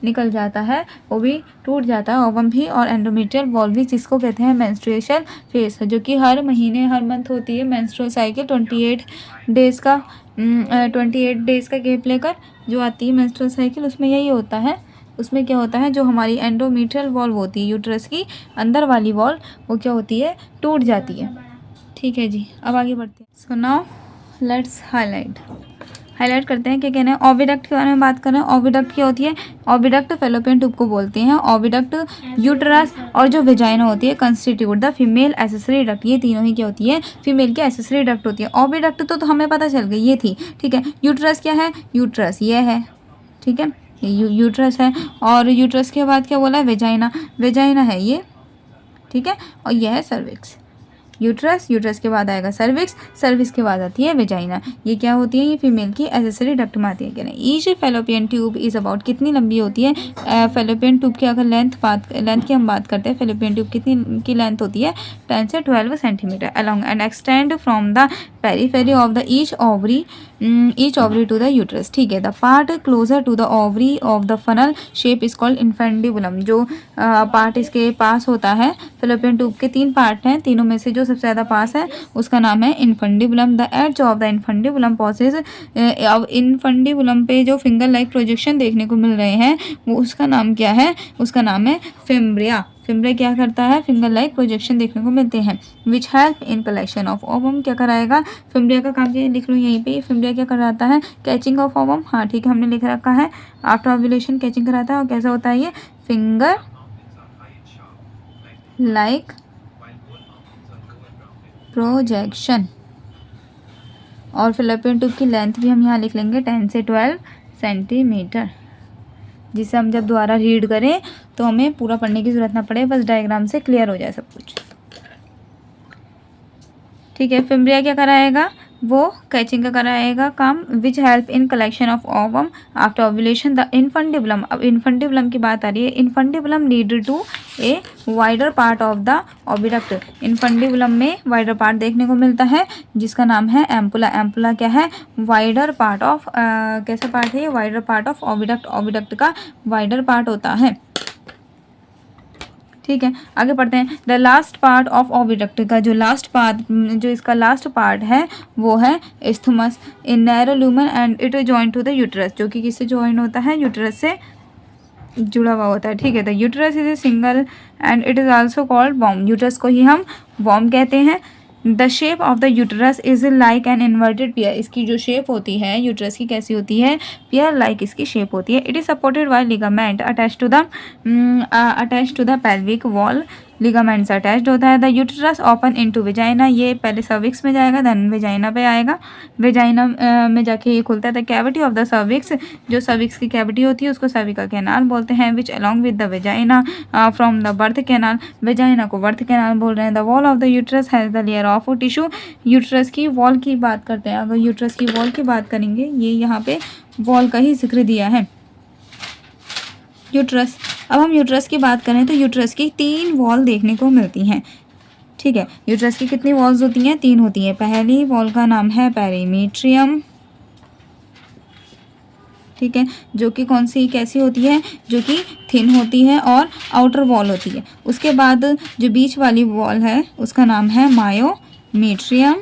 A: निकल जाता है, वो भी टूट जाता है, ओवम भी और एंडोमेट्रियल वॉल भी, जिसको कहते हैं मेंस्ट्रुएशन फेज, जो कि हर महीने हर मंथ होती है। मेंस्ट्रुअल साइकिल 28 डेज़ का 28 डेज़ का गैप लेकर जो आती है मेंस्ट्रुअल साइकिल, उसमें यही होता है उसमें क्या होता है, जो हमारी एंडोमेट्रियल वॉल होती है यूट्रस की अंदर वाली वॉल, वो क्या होती है, टूट जाती है। ठीक है जी, अब आगे बढ़ते हैं। सो नाउ लेट्स हाईलाइट करते हैं क्या कहना है। ओविडक्ट के बारे में बात करें। ओविडक्ट क्या होती है, ओविडक्ट फेलोपियन ट्यूब को बोलते हैं। ओविडक्ट, यूटरस और जो वेजाइना होती है constitute the female accessory duct, ये तीनों ही क्या होती है, फीमेल की एसेसरी डक्ट होती है। ओविडक्ट तो हमें पता चल गई, ये थी। ठीक है, यूटरस क्या है, यूटरस ये है, ठीक है, यूटरस है। और यूटरस के बाद क्या बोला है, वेजाइना, वेजाइना है ये, ठीक है, और यह है सर्विक्स। यूट्रस, यूट्रस के बाद आएगा सर्विक्स, सर्विक्स के बाद आती है वेजाइना। ये क्या होती है, ये फीमेल की एसेसरी डक्ट में आती है। कहना each fallopian tube is about, कितनी लंबी होती है फेलोपियन ट्यूब की, अगर लेंथ की हम बात करते हैं, फेलोपियन ट्यूब कितनी की लेंथ होती है, 10 से 12 centimetre along and extend from the periphery of the each ovary to the uterus. ठीक है, the part closer to the ovary of the funnel shape is called infundibulum. जो पार्ट इसके पास होता है, फेलोपियन ट्यूब के 3 पार्ट हैं, तीनों में से जो सबसे ज़्यादा पास है उसका नाम है infundibulum. The as of the infundibulum possess, अब इन्फेंडिबुलम पे जो फिंगर लाइक प्रोजेक्शन देखने को मिल रहे हैं, वो उसका नाम क्या है, उसका नाम है फिम्ब्रिया। फिम्ब्रिया क्या करता है, फिंगर लाइक प्रोजेक्शन देखने को मिलते हैं। विच help in collection of ovum, क्या कराएगा, फिम्ब्रिया का काम क्या, लिख लो यहीं पे, फिम्ब्रिया क्या कराता है, कैचिंग ऑफ ओवम। हाँ ठीक है, हमने लिख रखा है, आफ्टर ओव्यूलेशन कैचिंग कराता है। और कैसा होता है ये, फिंगर लाइक प्रोजेक्शन। और फेलोपियन ट्यूब की लेंथ भी हम यहाँ लिख लेंगे 10 से 12 सेंटीमीटर, जिसे हम जब दोबारा रीड करें तो हमें पूरा पढ़ने की ज़रूरत ना पड़े, बस डायग्राम से क्लियर हो जाए सब कुछ। ठीक है, फिम्ब्रिया क्या कराएगा, वो कैचिंग का कराएगा काम। Which help in collection of ovum after ovulation. The infundibulum, अब इन्फेंडिबुलम की बात आ रही है। Infundibulum lead to a wider part of the oviduct. Infundibulum में वाइडर पार्ट देखने को मिलता है, जिसका नाम है एम्पुला। एम्पुला क्या है, वाइडर पार्ट ऑफ, कैसा पार्ट है ये, wider part of oviduct. Oviduct का वाइडर पार्ट होता है। ठीक है, आगे पढ़ते हैं। The last part of oviduct, का जो लास्ट पार्ट, जो इसका लास्ट पार्ट है वो है isthmus in narrow lumen and it join to the uterus, जो कि किससे जॉइन होता है, यूट्रस से जुड़ा हुआ होता है। ठीक है, the uterus is a single and it is also called womb. Uterus को ही हम वॉम कहते हैं। The shape of the uterus is like an inverted pear, इसकी जो शेप होती है यूट्रस की कैसी होती है, पियर लाइक इसकी शेप होती है। It is supported by ligament attach to the pelvic wall. Ligaments attached होता है। The uterus open into vagina, ये पहले सर्विक्स में जाएगा, देन वेजाइना पे आएगा। वेजाइना में जाके ये खुलता है। The cavity of the cervix, जो सर्विक्स की कैविटी होती है उसको सर्विकल कैनाल बोलते हैं। Which along with the vagina from the birth canal, vagina को बर्थ कैनाल बोल रहे हैं। The wall of the uterus has the layer of tissue. Uterus की वॉल की बात करते हैं, अगर यूट्रस की वॉल की बात करेंगे, ये यहाँ पे वॉल का ही जिक्र दिया है। यूट्रस, अब हम यूट्रस की बात करें तो यूट्रस की 3 वॉल देखने को मिलती हैं। ठीक है, यूट्रस की कितनी वॉल्स होती हैं, 3 होती हैं। पहली वॉल का नाम है पेरीमीट्रियम, ठीक है, जो कि कौन सी कैसी होती है, जो कि थिन होती है और आउटर वॉल होती है। उसके बाद जो बीच वाली वॉल है उसका नाम है मायोमीट्रियम,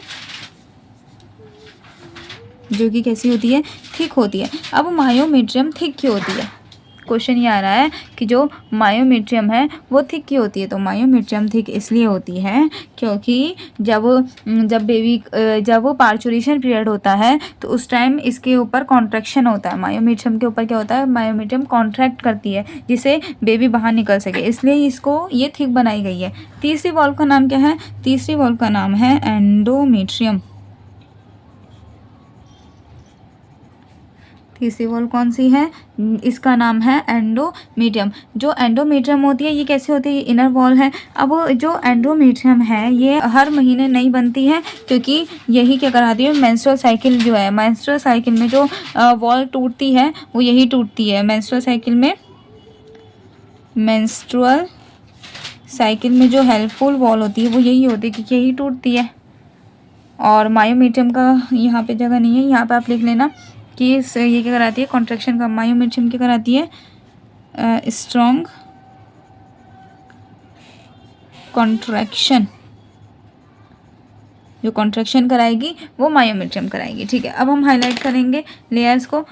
A: जो कि कैसी होती है, थिक होती है। अब मायोमीट्रियम थिक क्यों होती है, क्वेश्चन ये आ रहा है कि जो मायोमीट्रियम है वो थिक क्यों होती है। तो मायोमीट्रियम थिक इसलिए होती है क्योंकि जब वो पार्चुरेशन पीरियड होता है तो उस टाइम इसके ऊपर कॉन्ट्रैक्शन होता है। मायोमीट्रियम के ऊपर क्या होता है, मायोमीट्रियम कॉन्ट्रैक्ट करती है जिससे बेबी बाहर निकल सके, इसलिए इसको ये थिक बनाई गई है। तीसरी वॉल्व का नाम क्या है, तीसरी वॉल्व का नाम है एंडोमेट्रियम। तीसरी वॉल कौन सी है, इसका नाम है एंडोमेट्रियम। जो एंडोमेट्रियम होती है ये कैसी होती है, ये इनर वॉल है। अब जो एंडोमेट्रियम है ये हर महीने नहीं बनती है, क्योंकि यही क्या कराती है, मेंस्ट्रुअल साइकिल जो है, मेंस्ट्रुअल साइकिल में जो वॉल टूटती है वो यही टूटती है। मेंस्ट्रुअल साइकिल में जो हेल्पफुल वॉल होती है वो यही होती है, क्योंकि यही टूटती है। और मायोमीट्रियम का यहाँ पे जगह नहीं है, यहाँ पे आप लिख लेना कि ये क्या कराती है, कॉन्ट्रैक्शन का। मायोमीट्रियम क्या कराती है, स्ट्रॉन्ग कॉन्ट्रैक्शन, जो कॉन्ट्रैक्शन कराएगी वो मायोमीट्रियम कराएगी। ठीक है, अब हम हाईलाइट करेंगे लेयर्स को।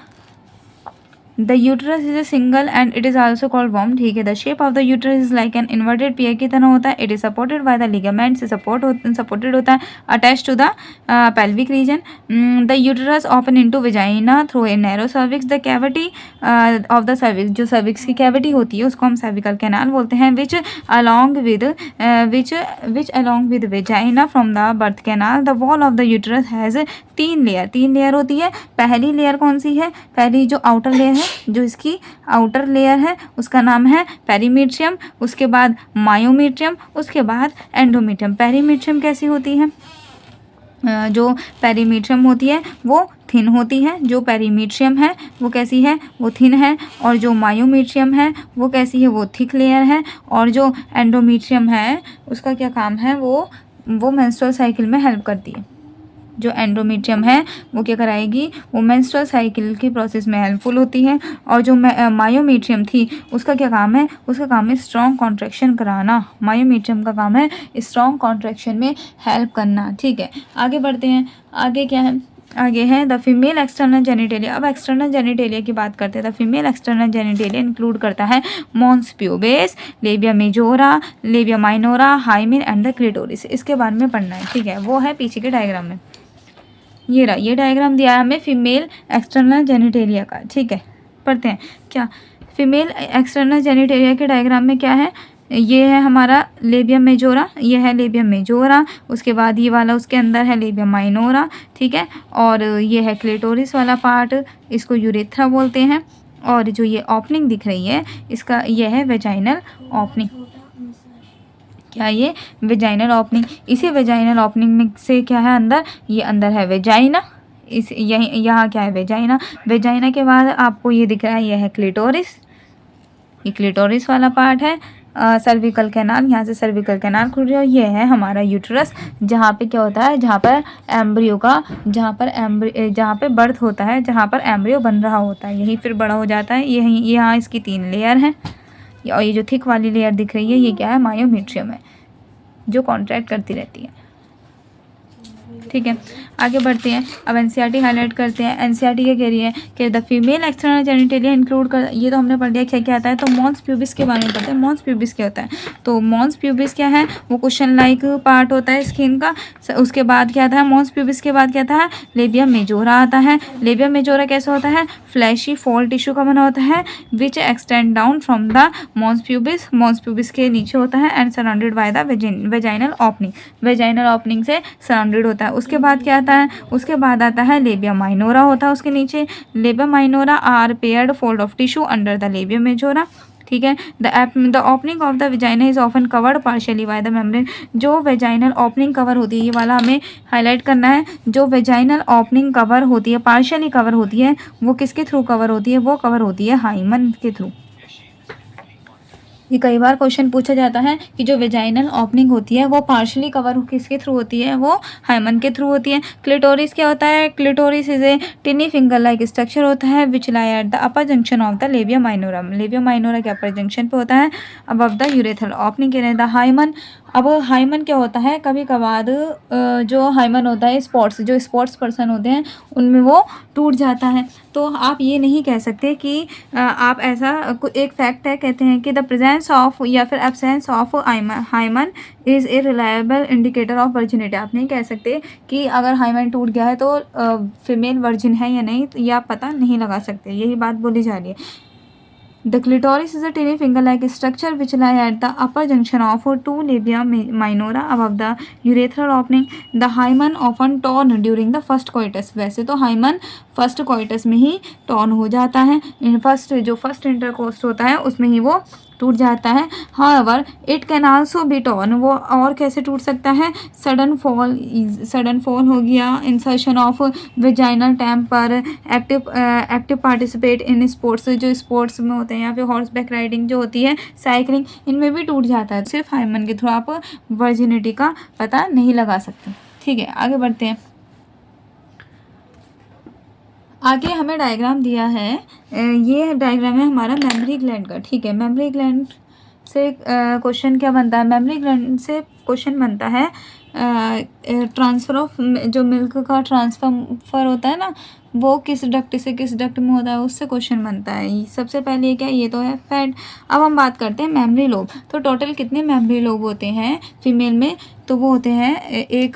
A: The uterus is a single and it is also called womb, ठीक है। The shape of the uterus is like an inverted pear की तरह होता है। It is supported by the ligament से सपोर्टेड होता है, attach to the pelvic region. The uterus open into vagina through a narrow cervix. The cavity of the cervix, जो cervix की cavity होती है उसको हम सर्विकल कैनाल बोलते हैं। विच along with which along with vagina from the birth canal, the wall of the uterus has 3 layer होती है। पहली लेयर कौन सी है? पहली जो आउटर लेयर है, जो इसकी आउटर लेयर है उसका नाम है पेरीमीट्रियम, उसके बाद मायोमीट्रियम, उसके बाद एंडोमीट्रियम। पेरीमीट्रियम कैसी होती है? जो पेरीमीट्रियम होती है वो थिन होती है, जो पेरीमीट्रियम है वो कैसी है? वो थिन है। और जो मायोमीट्रियम है वो कैसी है? वो थिक लेयर है। और जो एंडोमीट्रियम है उसका क्या काम है? वो मेंस्ट्रुअल साइकिल में हेल्प करती है। जो एंडोमेट्रियम है वो क्या कराएगी? वो मेंस्ट्रुअल साइकिल की प्रोसेस में हेल्पफुल होती है। और जो मायोमेट्रियम थी उसका क्या काम है? उसका काम है स्ट्रॉन्ग कॉन्ट्रैक्शन कराना। मायोमेट्रियम का काम है स्ट्रॉन्ग कॉन्ट्रैक्शन में हेल्प करना, ठीक है। आगे बढ़ते हैं। आगे क्या है? आगे है द फीमेल एक्सटर्नल जेनिटेलिया। अब एक्सटर्नल जेनिटेलिया की बात करते हैं। The female external genitalia include करता है mons pubis, labia majora, labia minora, hymen and the clitoris. इसके बारे में पढ़ना है, ठीक है। वो है पीछे के डायग्राम में। ये डायग्राम दिया है हमें फीमेल एक्सटर्नल जेनिटेलिया का, ठीक है। पढ़ते हैं क्या फीमेल एक्सटर्नल जेनिटेलिया के डायग्राम में क्या है? ये है हमारा लेबियम मेजोरा, ये है लेबियम मेजोरा, उसके बाद ये वाला उसके अंदर है लेबियम माइनोरा, ठीक है। और ये है क्लिटोरिस वाला पार्ट, इसको यूरेथ्रा बोलते हैं। और जो ये ओपनिंग दिख रही है इसका ये है वेजाइनल ओपनिंग। क्या ये? Vaginal opening. इसी वेजाइनल ओपनिंग में से क्या है अंदर? ये अंदर है वेजाइना। इस यहाँ क्या है? वेजाइना। वेजाइना के बाद आपको ये दिख रहा है ये है क्लिटोरिस, ये क्लिटोरिस वाला पार्ट है। सर्विकल कैनाल, यहाँ से सर्विकल कैनाल खुल रही है। ये है हमारा यूट्रस, जहाँ पे क्या होता है? जहाँ पर एम्ब्रियो का जहाँ पे बर्थ होता है, जहाँ पर एम्ब्रियो बन रहा होता है, यहीं फिर बड़ा हो जाता है। यहीं यहाँ इसकी 3 लेयर हैं। और ये जो थिक वाली लेयर दिख रही है ये क्या है? मायोमेट्रियम है, जो कॉन्ट्रैक्ट करती रहती है, ठीक है। आगे बढ़ते हैं। अब एनसीईआरटी हाईलाइट करते हैं। एनसीईआरटी क्या कह रही है कि the female external genitalia include कर, ये तो हमने पढ़ लिया क्या क्या आता है। तो मॉन्स प्यूबिस के बारे में पढ़ते हैं। मॉन्स प्यूबिस क्या होता है? तो मॉन्स प्यूबिस क्या है? वो कुशन लाइक पार्ट होता है स्किन का। उसके बाद क्या आता है? मॉन्स प्यूबिस के बाद क्या आता है? लेबियम मेजोरा आता है। लेबियम मेजोरा कैसा होता है? फ्लैशी फॉल टिश्यू का बना होता है, which extend down from the mons pubis, mons pubis के नीचे होता है, and surrounded by the vaginal opening, vaginal opening से सराउंडेड होता है। उसके बाद क्या आता है? उसके बाद आता है लेबिया माइनोरा होता है उसके नीचे। Labia minora are paired fold of tissue under the labia majora, ठीक है। The opening of the vagina is often covered partially by the membrane. जो वेजाइनल ओपनिंग कवर होती है, ये वाला हमें हाईलाइट करना है। जो वेजाइनल ओपनिंग कवर होती है, पार्शियली कवर होती है, वो किसके थ्रू कवर होती है? वो कवर होती है हाइमन के थ्रू। ये कई बार क्वेश्चन पूछा जाता है कि जो वेजाइनल ओपनिंग होती है वो पार्शियली कवर किसके थ्रू होती है? वो हाइमन के थ्रू होती है। क्लिटोरिस क्या होता है? Clitoris is a tiny finger like structure होता है which lie at the upper junction of the labia minora. Labia minora के अपर जंक्शन पे होता है, अबव द यूरेथ्रल ओपनिंग के द हाइमन। अब हाइमन क्या होता है? कभी कभार जो हाइमन होता है जो स्पोर्ट्स पर्सन होते हैं उनमें वो टूट जाता है। तो आप ये नहीं कह सकते कि आप ऐसा एक फैक्ट है, कहते हैं कि द प्रेजेंस ऑफ या फिर absence of hymen is a reliable indicator of virginity. आप नहीं कह सकते कि अगर हाइमन टूट गया है तो फीमेल वर्जिन है या नहीं, तो ये आप पता नहीं लगा सकते। यही बात बोली जा रही है। The clitoris is a tiny finger-like structure which lie at the upper junction of 2 labia minora above the urethral opening. The hymen often torn during the first coitus. वैसे तो hymen फर्स्ट कोइटस में ही torn हो जाता है, जो first intercourse होता है उसमें ही वो टूट जाता है। However it can also be torn, वो और कैसे टूट सकता है? सडन फॉल हो गया, insertion of vaginal tampon, active participate in sports, जो स्पोर्ट्स में होते हैं, या फिर हॉर्स बैक राइडिंग जो होती है, साइकिलिंग, इनमें भी टूट जाता है। सिर्फ हाइमन के थ्रू आप वर्जिनिटी का पता नहीं लगा सकते, ठीक है। आगे बढ़ते हैं। आगे हमें डायग्राम दिया है, ये डायग्राम है हमारा मेमरी ग्लैंड का, ठीक है। मेमरी ग्लैंड से क्वेश्चन क्या बनता है? मेमरी ग्लैंड से क्वेश्चन बनता है ट्रांसफ़र ऑफ, जो मिल्क का ट्रांसफ़र होता है ना, वो किस डक्ट से किस डक्ट में होता है, उससे क्वेश्चन बनता है। सबसे पहले ये क्या है, ये तो है फैट। अब हम बात करते हैं मेमोरी लोब। तो टोटल कितने मेमोरी लोब होते हैं फीमेल में, तो वो होते हैं एक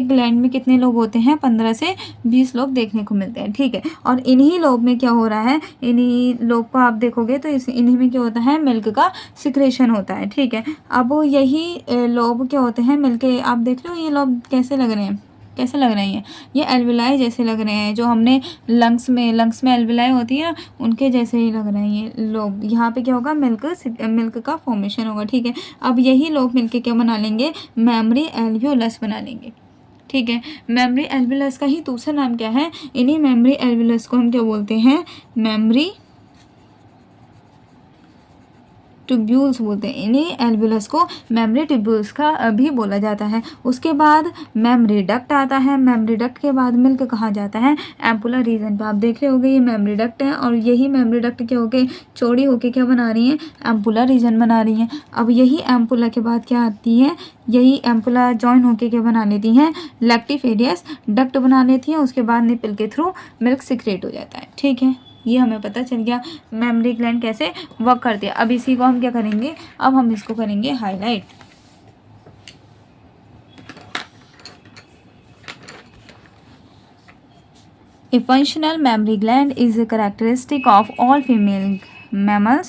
A: ग्लैंड में कितने लोब होते हैं, 15 से 20 लोब देखने को मिलते हैं, ठीक है। और इन्हीं लोब में क्या हो रहा है, इन्हीं लोब को आप देखोगे तो इन्हीं में क्या होता है, मिल्क का सिक्रेशन होता है, ठीक है। अब यही लोब क्या होते हैं, मिलके आप देख लो ये लोब कैसे लग रहे हैं, कैसे लग रहे हैं, ये एल्विलाई जैसे लग रहे हैं, जो हमने लंग्स में एल्विलाई होती है ना, उनके जैसे ही लग रहे हैं ये लोब। यहाँ पे क्या होगा, मिल्क का फॉर्मेशन होगा, ठीक है। अब यही लोब मिलके क्या बना लेंगे, मेमोरी एल्वियोलस बना लेंगे, ठीक है। मेमोरी एल्वियोलस का ही दूसरा नाम क्या है, इन्हीं मेमोरी एल्वियोलस को हम क्या बोलते हैं, मेमोरी ट्यूब्यूल्स बोलते हैं। इन्हीं एल्वियोलस को मेमोरी ट्यूब्यूल्स का भी बोला जाता है। उसके बाद मेमोरी डक्ट आता है। मेमोरी डक्ट के बाद मिल्क कहाँ जाता है, एम्पुला रीजन पे। आप देख रहे होगे ये मेमोरी डक्ट है, और यही मेमोरी डक्ट क्या होके चौड़ी होके क्या बना रही है, एम्पुला रीजन बना रही है। अब यही एम्पुला के बाद क्या आती है, यही एम्पुला जॉइन होके क्या बना लेती हैं, लैक्टिफेरियस डक्ट बना लेती हैं। उसके बाद निपल के थ्रू मिल्क सिक्रेट हो जाता है, ठीक है। ये हमें पता चल गया मेमोरी ग्लैंड कैसे वर्क करती है। अब इसी को हम क्या करेंगे, अब हम इसको करेंगे highlight. A functional mammary gland is a characteristic of all female mammals.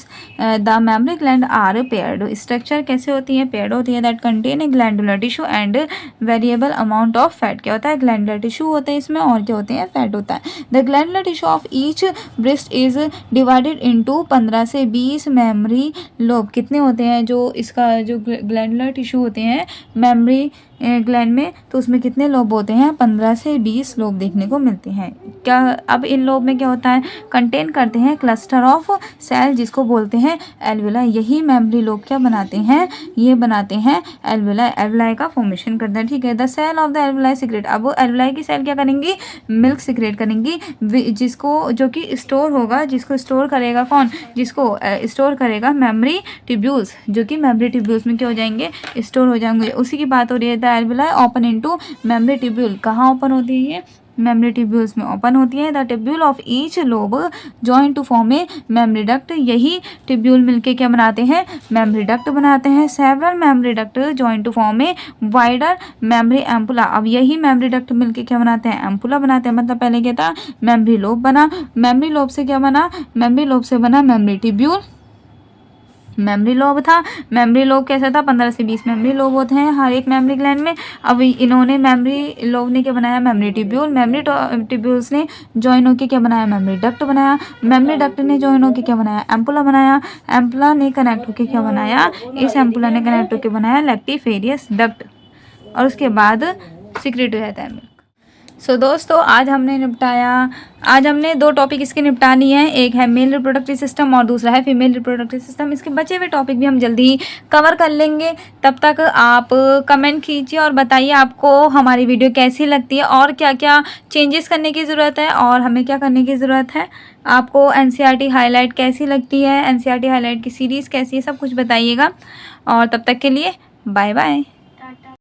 A: The mammary gland are paired. Structure कैसे होती है, paired होती है, that contain a glandular tissue and variable amount of fat। क्या होता है, glandular tissue होता है इसमें, और क्या होते हैं, fat होता है। The glandular tissue of each breast is divided into 15 से 20 memory lobe। कितने होते हैं, जो इसका जो glandular tissue होते हैं memory ग्लैंड में, तो उसमें कितने लोब होते हैं, 15 से 20 लोब देखने को मिलते हैं। क्या, अब इन लोब में क्या होता है, कंटेन करते हैं क्लस्टर ऑफ सेल, जिसको बोलते हैं एल्वियोलाई। यही मेमोरी लोब क्या बनाते हैं, ये बनाते हैं एल्वियोलाई, एल्वियोलाई का फॉर्मेशन करते हैं, ठीक है। The cell of the alveoli secrete. अब वो एल्वियोलाई की सेल क्या करेंगी, मिल्क सिक्रेट करेंगी, जिसको जो कि स्टोर होगा, जिसको स्टोर करेगा कौन, जिसको स्टोर करेगा मेमोरी ट्यूब्यूल्स, जो कि मेमोरी ट्यूब्यूल्स में क्या हो जाएंगे, स्टोर हो जाएंगे। उसी की बात हो रही है। The alveoli open into mammary tubule. कहाँ ओपन होती है, मेमोरी ट्यूब्यूल्स में ओपन होती है। The tubule of each lobe join to form a mammary duct. यही ट्यूब्यूल मिलके क्या बनाते हैं, मेमोरी डक्ट बनाते हैं। Several mammary duct join to form a wider mammary ampulla. अब यही मेमोरी डक्ट मिलके क्या बनाते हैं, एम्पुला बनाते हैं। मतलब पहले क्या था, मेमोरी लोब बना, मेमोरी लोब से क्या बना, मेमोरी लोब से बना मेमोरी ट्यूब्यूल। मेमोरी लोब था, मेमोरी लोब कैसा था, 15 से 20 मेमोरी लोब होते हैं हर एक मेमोरी ग्लैंड में। अब इन्होंने मेमोरी लोब ने क्या बनाया, मेमोरी ट्यूब्यूल। मेमोरी ट्यूब्यूल्स ने जॉइन होकर क्या बनाया, मेमोरी डक्ट बनाया। मेमोरी डक्ट ने जॉइन होकर क्या बनाया, एम्पुला बनाया। एम्पुला ने कनेक्ट होकर क्या बनाया, इस एम्पुला ने कनेक्ट होकर बनाया लैक्टिफेरियस डक्ट, और उसके बाद सिक्रेट हो जाता है मिल्क। सो दोस्तों, आज हमने 2 टॉपिक इसके निपटा लिए हैं। एक है मेल रिप्रोडक्टिव सिस्टम और दूसरा है फीमेल रिप्रोडक्टिव सिस्टम। इसके बचे हुए टॉपिक भी हम जल्दी ही कवर कर लेंगे। तब तक आप कमेंट कीजिए और बताइए आपको हमारी वीडियो कैसी लगती है, और क्या क्या चेंजेस करने की ज़रूरत है, और हमें क्या करने की ज़रूरत है। आपको NCERT हाईलाइट कैसी लगती है, NCERT हाईलाइट की सीरीज़ कैसी है, सब कुछ बताइएगा। और तब तक के लिए बाय बाय।